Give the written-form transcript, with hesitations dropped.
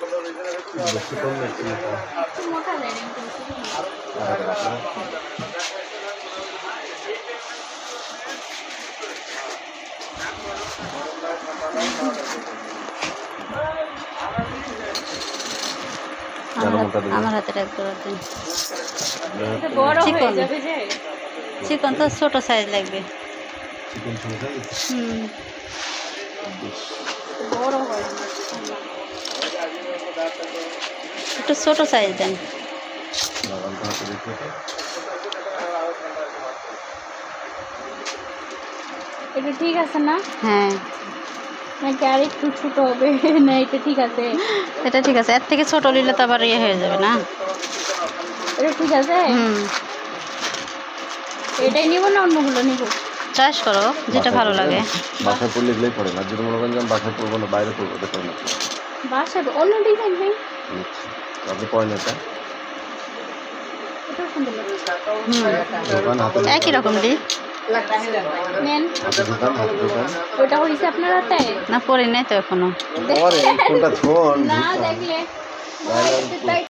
বেশি কম নাকি? একটু মোটা দেন একটু বেশি করে। আমার হাতের এক জোড়া দেন। এটা বড় হয়ে চিকন যাবে যে। চিকন তো ছোট সাইজ লাগবে। চিকেন ছোট সাইজ? বড় হয় না। একটু ছোট সাইজ দেন। দাঁড়ান তো হাতে দেখি তো। এটা ঠিক আছে না? হ্যাঁ নাকি আর একটু ছোট হবে? না এটা ঠিক আছে? এটা ঠিক আছে, এর থেকে ছোট নিলে তো আবার ইয়ে হয়ে যাবে না। এটা ঠিক আছে? এটাই নিব না অন্যগুলো নিব? চয়েস করো যেটা ভালো লাগে। বাসায় পড়লে এগুলোই পড়ে না, যদি মনে করেন যে আমি বাসায় পড়বো না, বাইরে পড়বো, এটা পড়ে না। বাসায় অন্য ডিজাইন নেই? আপনি পড়েন এটা? এটাও সুন্দর লাগছে। দোকান হাতে একই রকম দি নেন। হাতে দোকান হাতে দোকান। ওটা হয়েছে আপনার হাতে? না, পরি নাই তো এখনো। পরে কোনটা ফোন না দেখলে